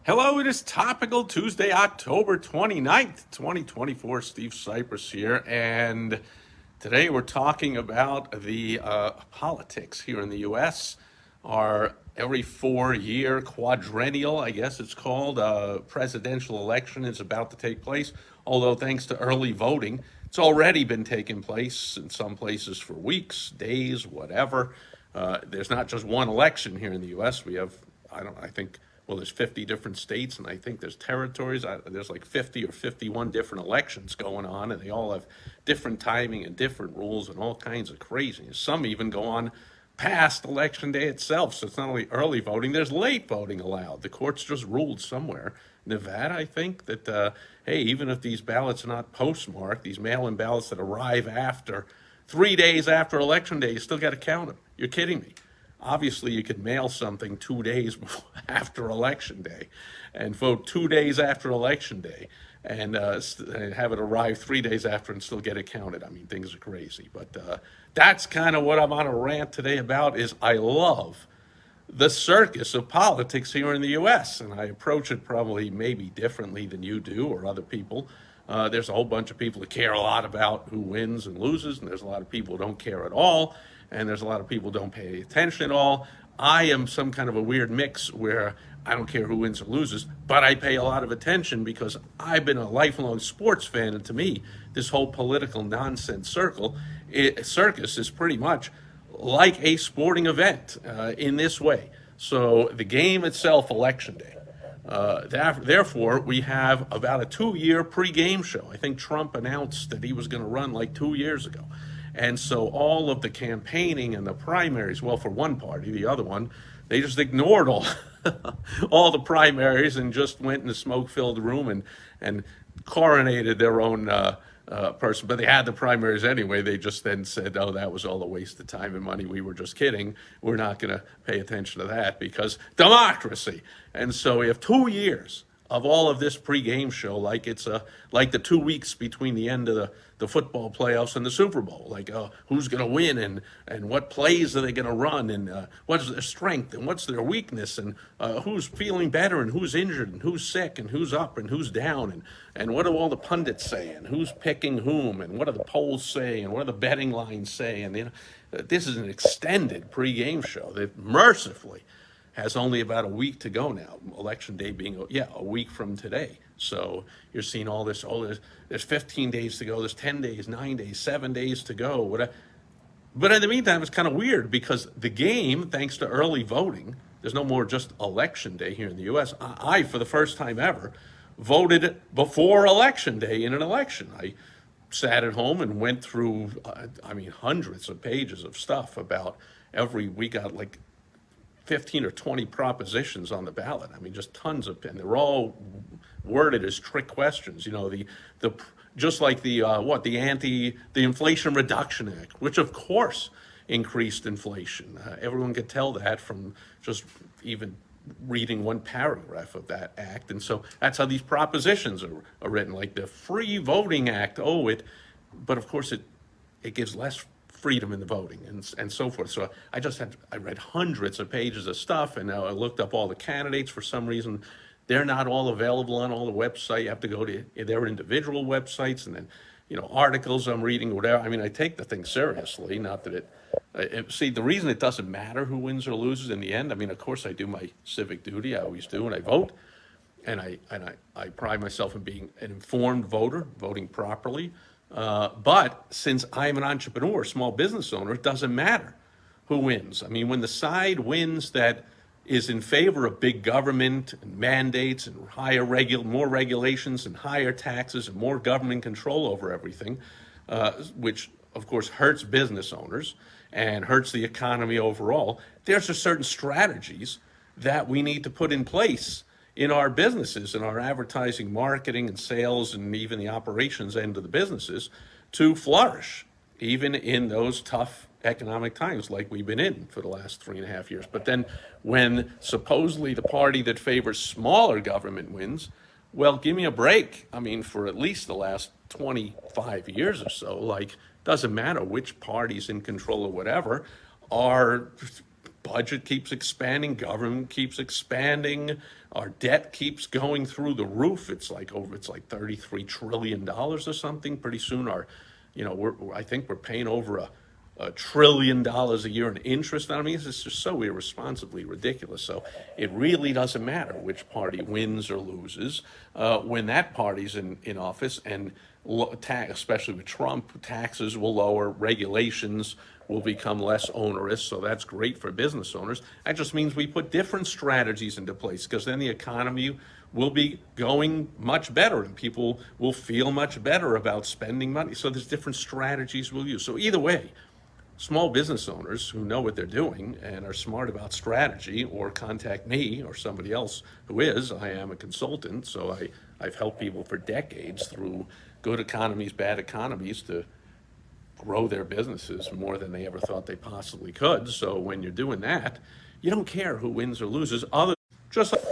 Hello, it is Topical Tuesday, October 29th, 2024. Steve Cypress here, and today we're talking about the politics here in the U.S. Our every 4 year quadrennial, I guess it's called, presidential election is about to take place. Although, thanks to early voting, it's already been taking place in some places for weeks, days, whatever. There's not just one election here in the U.S. We have, I think, well, there's 50 different states, and I think there's territories. There's like 50 or 51 different elections going on, and they all have different timing and different rules and all kinds of craziness. Some even go on past election day itself. So it's not only early voting, there's late voting allowed. The courts just ruled somewhere, Nevada, I think, that, hey, even if these ballots are not postmarked, these mail in ballots that arrive after 3 days after election day, you still got to count them. You're kidding me. Obviously, you could mail something 2 days after election day and vote 2 days after election day and have it arrive 3 days after and still get it counted. I mean, things are crazy. But that's kind of what I'm on a rant today about is I love the circus of politics here in the U.S. And I approach it probably maybe differently than you do or other people. There's a whole bunch of people that care a lot about who wins and loses, and there's a lot of people who don't care at all, and there's a lot of people who don't pay attention at all. I am some kind of a weird mix where I don't care who wins or loses, but I pay a lot of attention because I've been a lifelong sports fan, and to me, this whole political nonsense circus is pretty much like a sporting event in this way. So the game itself, election day. Therefore, we have about a 2 year pre-game show. I think Trump announced that he was going to run like 2 years ago. And so all of the campaigning and the primaries, well, for one party, the other one, they just ignored all the primaries and just went in the smoke-filled room and coronated their own person. But they had the primaries anyway. They just then said, oh, that was all a waste of time and money. We were just kidding. We're not going to pay attention to that because democracy. And so we have 2 years of all of this pre-game show, like it's like the 2 weeks between the end of the football playoffs and the Super Bowl, like who's going to win and what plays are they going to run and what's their strength and what's their weakness and who's feeling better and who's injured and who's sick and who's up and who's down and what do all the pundits say and who's picking whom and what do the polls say and what do the betting lines say, and this is an extended pre-game show that mercifully has only about a week to go now. Election day being, a week from today. So you're seeing all this, there's 15 days to go, there's 10 days, 9 days, 7 days to go. But in the meantime, it's kind of weird because the game, thanks to early voting, there's no more just election day here in the U.S. I, for the first time ever, voted before election day in an election. I sat at home and went through, hundreds of pages of stuff about we got like 15 or 20 propositions on the ballot. I mean, just tons of, and they're all worded as trick questions. You know, the just like the Inflation Reduction Act, which of course increased inflation. Everyone could tell that from just even reading one paragraph of that act. And so that's how these propositions are written, like the Free Voting Act. But of course it gives less freedom in the voting and so forth. So I read hundreds of pages of stuff, and now I looked up all the candidates. For some reason, they're not all available on all the websites. You have to go to their individual websites, and then, articles I'm reading, whatever. I mean, I take the thing seriously, not that see, the reason it doesn't matter who wins or loses in the end, I mean, of course I do my civic duty, I always do, and I vote, and I pride myself in being an informed voter, voting properly. But since I'm an entrepreneur, small business owner, it doesn't matter who wins. I mean, when the side wins that is in favor of big government and mandates and more regulations and higher taxes and more government control over everything, which of course hurts business owners and hurts the economy overall, there's just certain strategies that we need to put in place in our businesses, in our advertising, marketing, and sales, and even the operations end of the businesses to flourish, even in those tough economic times like we've been in for the last 3.5 years. But then when supposedly the party that favors smaller government wins, well, give me a break. I mean, for at least the last 25 years or so, doesn't matter which party's in control or whatever, are budget keeps expanding, government keeps expanding, our debt keeps going through the roof. It's like $33 trillion or something. Pretty soon I think we're paying over $1 trillion a year in interest. I mean, it's just so irresponsibly ridiculous. So it really doesn't matter which party wins or loses when that party's in office, and especially with Trump, taxes will lower, regulations will become less onerous. So that's great for business owners. That just means we put different strategies into place, because then the economy will be going much better and people will feel much better about spending money. So there's different strategies we'll use. So either way, small business owners who know what they're doing and are smart about strategy, or contact me or somebody else who is. I am a consultant, so I've helped people for decades through good economies, bad economies, to grow their businesses more than they ever thought they possibly could. So when you're doing that, you don't care who wins or loses, other just like,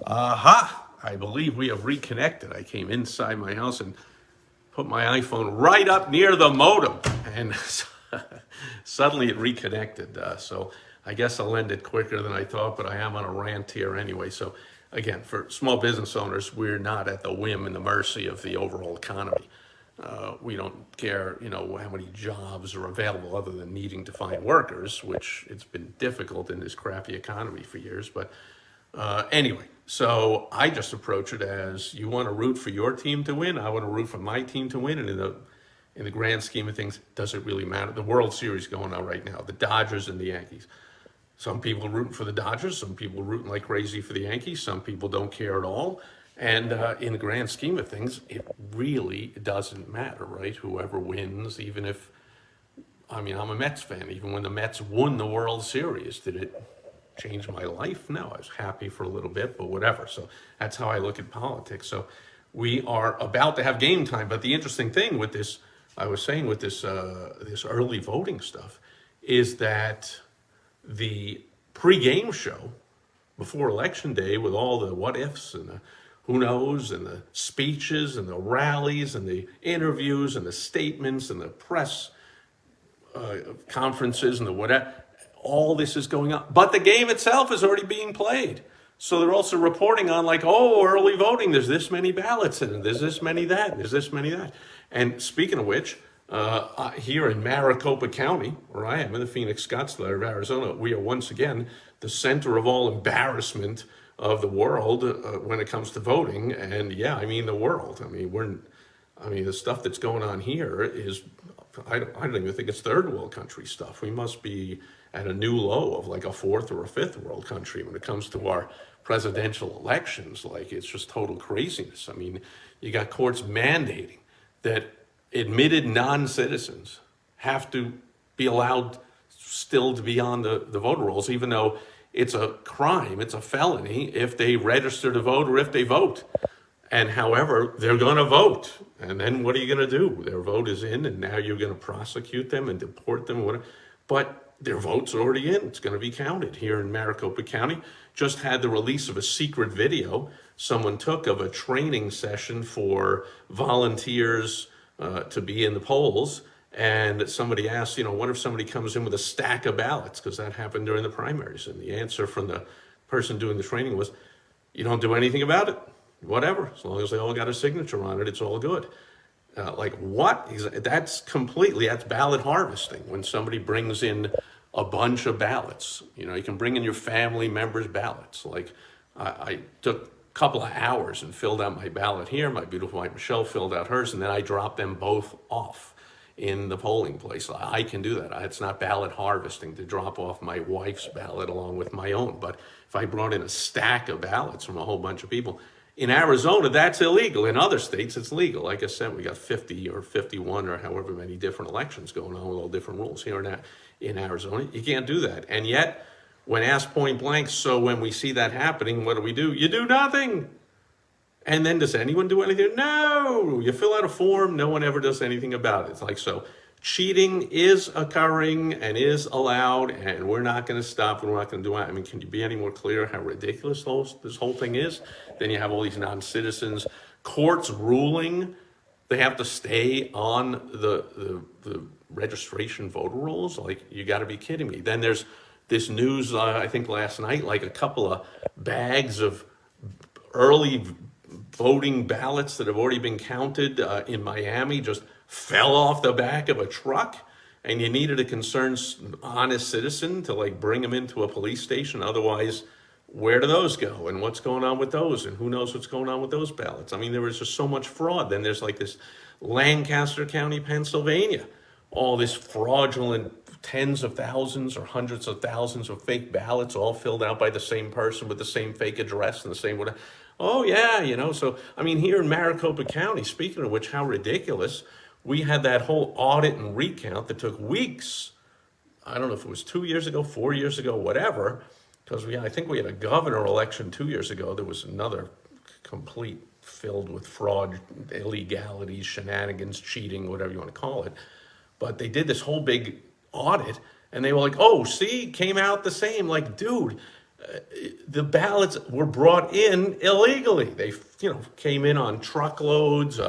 aha, I believe we have reconnected. I came inside my house and put my iPhone right up near the modem, and suddenly it reconnected. So I guess I'll end it quicker than I thought, but I am on a rant here anyway. So again, for small business owners, we're not at the whim and the mercy of the overall economy. We don't care, how many jobs are available other than needing to find workers, which it's been difficult in this crappy economy for years. But anyway, so I just approach it as, you want to root for your team to win, I want to root for my team to win, and in the grand scheme of things, does it really matter? The World Series going on right now, the Dodgers and the Yankees. Some people are rooting for the Dodgers, some people are rooting like crazy for the Yankees, some people don't care at all. And in the grand scheme of things, it really doesn't matter, right? Whoever wins, even if, I'm a Mets fan, even when the Mets won the World Series, did it change my life? No, I was happy for a little bit, but whatever. So that's how I look at politics. So we are about to have game time, but the interesting thing with this, I was saying with this early voting stuff, is that the pre-game show before election day, with all the what ifs and the who knows and the speeches and the rallies and the interviews and the statements and the press conferences and the whatever, all this is going on. But the game itself is already being played. So they're also reporting on early voting, there's this many ballots and there's this many that, there's this many that. And speaking of which, here in Maricopa County, where I am in the Phoenix Scottsdale of Arizona, we are once again the center of all embarrassment of the world when it comes to voting. And yeah, the world. The stuff that's going on here is, I don't even think it's third world country stuff. We must be at a new low of like a fourth or a fifth world country when it comes to our presidential elections. It's just total craziness. You got courts mandating that admitted non-citizens have to be allowed still to be on the voter rolls, even though it's a crime, it's a felony if they register to vote or if they vote. And however, they're going to vote. And then what are you going to do? Their vote is in, and now you're going to prosecute them and deport them, whatever. But their vote's already in. It's going to be counted. Here in Maricopa County, just had the release of a secret video someone took of a training session for volunteers to be in the polls. And somebody asked, what if somebody comes in with a stack of ballots? Because that happened during the primaries. And the answer from the person doing the training was, you don't do anything about it. Whatever. As long as they all got a signature on it, it's all good. What? That's ballot harvesting. When somebody brings in a bunch of ballots, you can bring in your family members' ballots. I took a couple of hours and filled out my ballot here. My beautiful wife, Michelle, filled out hers, and then I dropped them both off in the polling place. I can do that. It's not ballot harvesting to drop off my wife's ballot along with my own. But if I brought in a stack of ballots from a whole bunch of people, in Arizona, that's illegal. In other states, it's legal. Like I said, we got 50 or 51 or however many different elections going on with all different rules here in Arizona. You can't do that. And yet, when asked point blank, so when we see that happening, what do? You do nothing. And then does anyone do anything? No. You fill out a form. No one ever does anything about it. It's so cheating is occurring and is allowed, and we're not going to stop. We're not going to do it. Can you be any more clear how ridiculous this whole thing is? Then you have all these non-citizens. Courts ruling they have to stay on the registration voter rolls? Like, you got to be kidding me. Then there's this news, I think last night, like a couple of bags of early voting ballots that have already been counted in Miami just fell off the back of a truck, and you needed a concerned, honest citizen to like bring them into a police station. Otherwise, where do those go, and what's going on with those, and who knows what's going on with those ballots? I mean, there was just so much fraud. Then there's like this Lancaster County, Pennsylvania, all this fraudulent tens of thousands or hundreds of thousands of fake ballots, all filled out by the same person with the same fake address and the same whatever. Oh yeah, so I mean, here in Maricopa County, speaking of which, how ridiculous, we had that whole audit and recount that took weeks. I don't know if it was 2 years ago, 4 years ago, whatever, because I think we had a governor election 2 years ago. There was another complete filled with fraud, illegalities, shenanigans, cheating, whatever you want to call it. But they did this whole big audit, and they were like, oh, see, came out the same. Like, dude, the ballots were brought in illegally. They, came in on truckloads.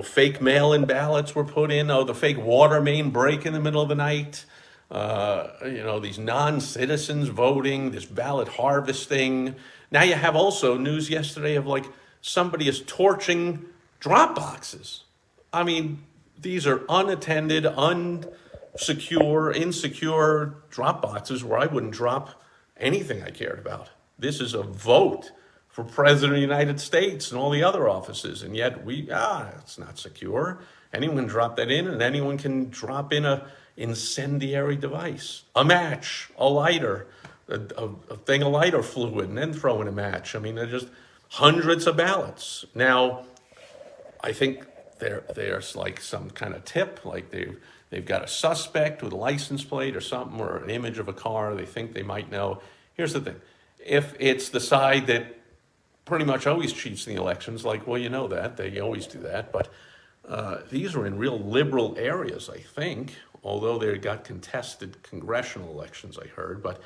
Fake mail-in ballots were put in. Oh, the fake water main break in the middle of the night. These non-citizens voting, this ballot harvesting. Now you have also news yesterday of like somebody is torching drop boxes. I mean, these are unattended, unsecure, insecure drop boxes where I wouldn't drop anything I cared about. This is a vote for President of the United States and all the other offices, and yet it's not secure. Anyone can drop that in, and anyone can drop in a incendiary device, a match, a lighter, a thing of lighter fluid, and then throw in a match. I mean, they're just hundreds of ballots. Now, I think there's like some kind of tip, like they've got a suspect with a license plate or something, or an image of a car they think they might know. Here's the thing. If it's the side that pretty much always cheats in the elections, like, well, you know that. They always do that. But these are in real liberal areas, I think, although they got contested congressional elections, I heard. But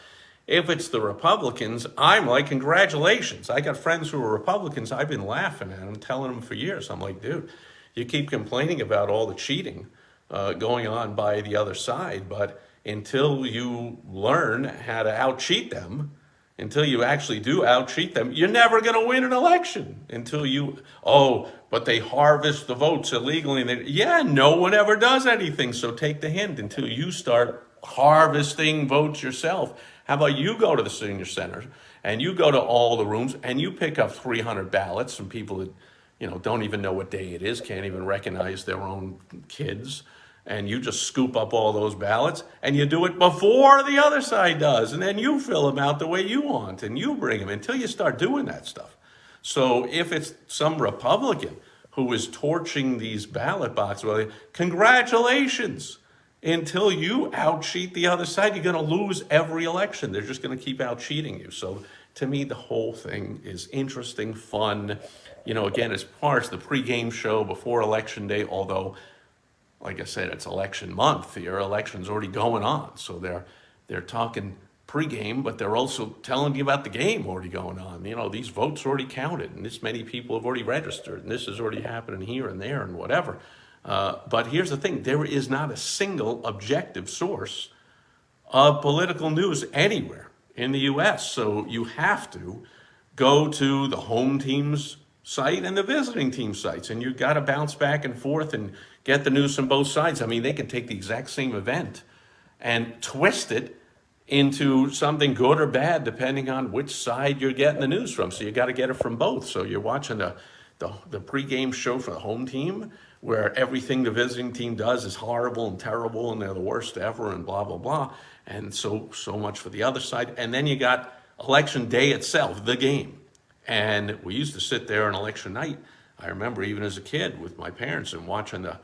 if it's the Republicans, I'm like, congratulations. I got friends who are Republicans. I've been laughing at them, telling them for years. I'm like, dude, you keep complaining about all the cheating going on by the other side, but until you learn how to out-cheat them, until you actually do out-cheat them, you're never going to win an election. But they harvest the votes illegally. No one ever does anything, so take the hint. Until you start harvesting votes yourself, how about you go to the senior center, and you go to all the rooms, and you pick up 300 ballots from people that don't even know what day it is, can't even recognize their own kids, and you just scoop up all those ballots, and you do it before the other side does, and then you fill them out the way you want, and you bring them until you start doing that stuff. So if it's some Republican who is torching these ballot boxes, well, congratulations. Until you out-cheat the other side, you're going to lose every election. They're just going to keep out-cheating you. So to me, the whole thing is interesting, fun. Again, as far as the pregame show before Election Day, although, like I said, it's election month. Your election's already going on. So they're talking pregame, but they're also telling you about the game already going on. These votes are already counted, and this many people have already registered, and this is already happening here and there and whatever. But here's the thing. There is not a single objective source of political news anywhere in the U.S. So you have to go to the home team's site and the visiting team sites, and you've got to bounce back and forth and get the news from both sides. I mean, they can take the exact same event and twist it into something good or bad, depending on which side you're getting the news from. So you got to get it from both. So you're watching the pregame show for the home team, where everything the visiting team does is horrible and terrible, and they're the worst ever, and blah, blah, blah. And so much for the other side. And then you got election day itself, the game. And we used to sit there on election night, I remember even as a kid with my parents, and watching the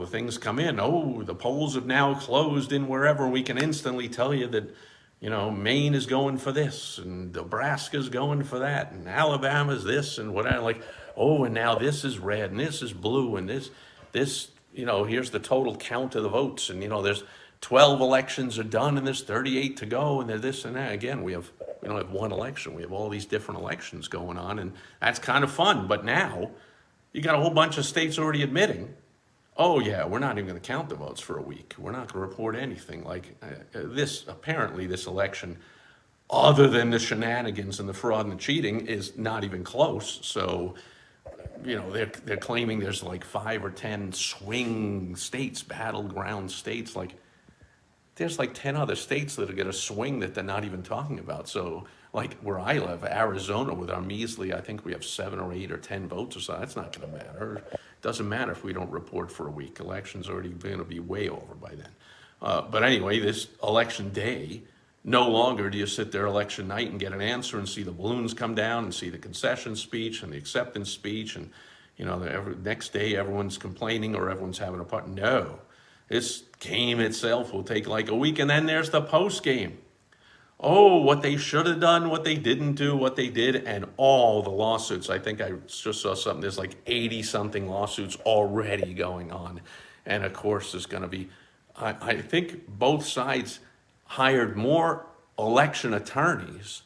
things come in. Oh, the polls have now closed in wherever. We can instantly tell you that, Maine is going for this, and Nebraska's going for that, and Alabama's this, and whatever. Like, oh, and now this is red, and this is blue, and this, here's the total count of the votes, and, there's 12 elections are done, and there's 38 to go, and there's this and that. Again, we don't have one election. We have all these different elections going on, and that's kind of fun. But now you got a whole bunch of states already admitting, oh yeah, we're not even going to count the votes for a week. We're not going to report anything. Like apparently this election, other than the shenanigans and the fraud and the cheating, is not even close. So, they're claiming there's like 5 or 10 swing states, battleground states. Like there's like 10 other states that are going to swing that they're not even talking about. So, like where I live, Arizona, with our measly, I think we have 7 or 8 or 10 votes or so. That's not going to matter. It doesn't matter if we don't report for a week. Election's already going to be way over by then. But anyway, this election day, no longer do you sit there election night and get an answer and see the balloons come down and see the concession speech and the acceptance speech, and the next day everyone's complaining or everyone's having a part. No, this game itself will take like a week, and then there's the post game. Oh, what they should have done, what they didn't do, what they did, and all the lawsuits. I think I just saw something. There's like 80-something lawsuits already going on, and of course there's going to be. I think both sides hired more election attorneys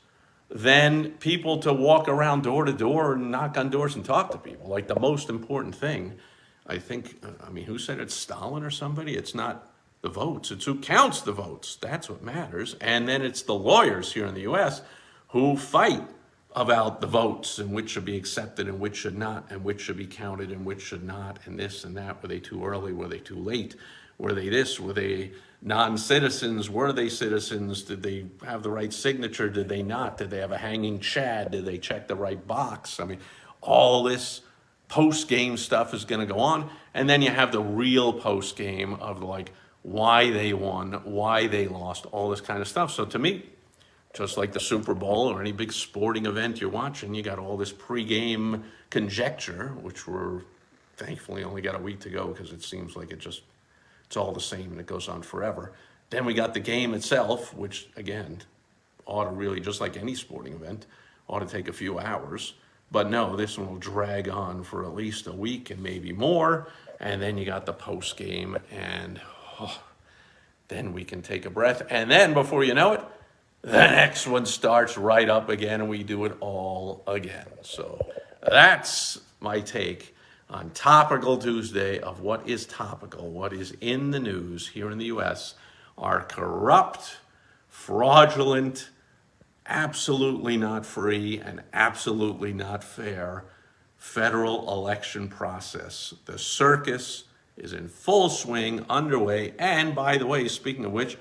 than people to walk around door to door and knock on doors and talk to people. Like the most important thing, I think, who said it's Stalin or somebody? It's not the votes, it's who counts the votes. That's what matters. And then it's the lawyers here in the US who fight about the votes and which should be accepted and which should not, and which should be counted and which should not, and this and that. Were they too early? Were they too late? Were they this? Were they non-citizens? Were they citizens? Did they have the right signature? Did they not? Did they have a hanging chad? Did they check the right box? All this post-game stuff is going to go on. And then you have the real post-game of like why they won, why they lost, all this kind of stuff. So to me, just like the Super Bowl or any big sporting event you're watching, you got all this pre-game conjecture, which we're thankfully only got a week to go because it seems like it's all the same and it goes on forever. Then we got the game itself, which again, ought to really, just like any sporting event, ought to take a few hours. But no, this one will drag on for at least a week and maybe more. And then you got the post game, and then we can take a breath. And then before you know it, the next one starts right up again and we do it all again. So that's my take on Topical Tuesday of what is topical, what is in the news here in the U.S. are corrupt, fraudulent, absolutely not free, and absolutely not fair federal election process. The circus is in full swing, underway, and by the way, speaking of which,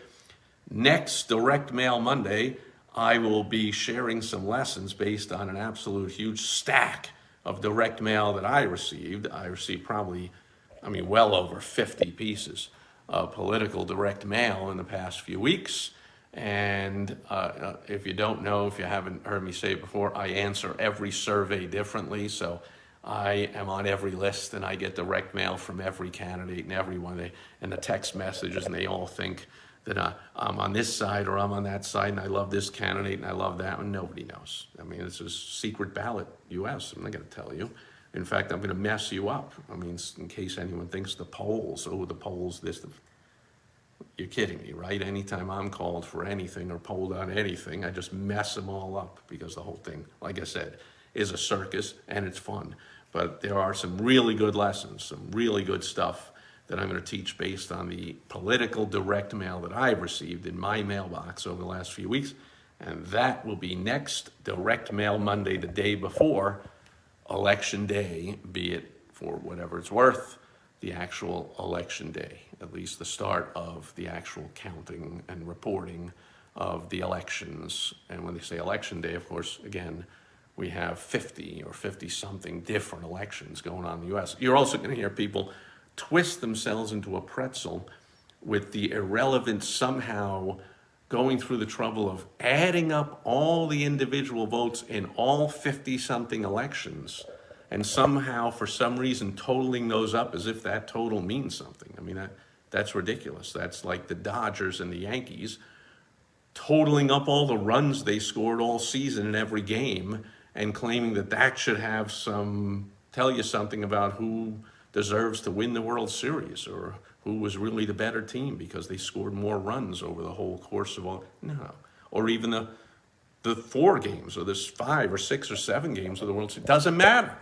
next Direct Mail Monday, I will be sharing some lessons based on an absolute huge stack of direct mail that I received. I received probably, well over 50 pieces of political direct mail in the past few weeks. And if you don't know, if you haven't heard me say it before, I answer every survey differently. So I am on every list and I get direct mail from every candidate and everyone, and the text messages, and they all think that I'm on this side or I'm on that side, and I love this candidate and I love that one. Nobody knows. It's a secret ballot U.S. I'm not going to tell you. In fact, I'm going to mess you up. In case anyone thinks the polls, this. You're kidding me, right? Anytime I'm called for anything or polled on anything, I just mess them all up because the whole thing, like I said, is a circus and it's fun. But there are some really good lessons, some really good stuff that I'm going to teach based on the political direct mail that I've received in my mailbox over the last few weeks. And that will be next Direct Mail Monday, the day before Election Day, be it for whatever it's worth, the actual election day, at least the start of the actual counting and reporting of the elections. And when they say election day, of course, again, we have 50 or 50-something different elections going on in the U.S. You're also going to hear people twist themselves into a pretzel with the irrelevant somehow going through the trouble of adding up all the individual votes in all 50-something elections and somehow, for some reason, totaling those up as if that total means something. That's ridiculous. That's like the Dodgers and the Yankees totaling up all the runs they scored all season in every game and claiming that should have tell you something about who deserves to win the World Series or who was really the better team because they scored more runs over the whole course of all. No. Or even the 4 games or there's 5 or 6 or 7 games of the World Series. Doesn't matter.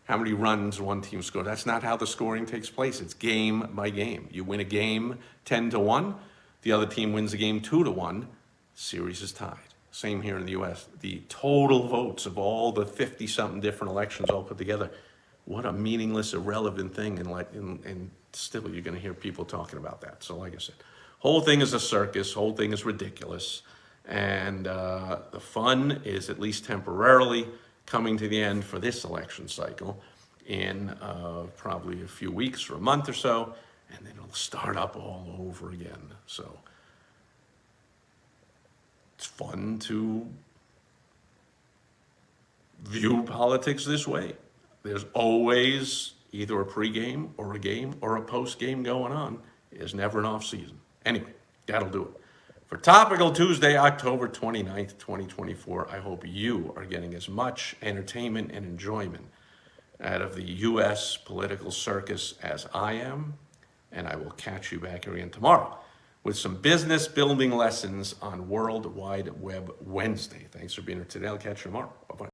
how many runs one team scored. That's not how the scoring takes place. It's game by game. You win a game 10-1, the other team wins a game 2-1, series is tied. Same here in the U.S. The total votes of all the 50-something different elections all put together, what a meaningless, irrelevant thing, and still you're going to hear people talking about that. So like I said, whole thing is a circus, whole thing is ridiculous, and the fun is at least temporarily coming to the end for this election cycle in probably a few weeks or a month or so, and then it'll start up all over again. So it's fun to view politics this way. There's always either a pregame or a game or a postgame going on. There's never an off season. Anyway, that'll do it. For Topical Tuesday, October 29th, 2024, I hope you are getting as much entertainment and enjoyment out of the U.S. political circus as I am, and I will catch you back here again tomorrow with some business building lessons on World Wide Web Wednesday. Thanks for being here today. I'll catch you tomorrow. Bye-bye.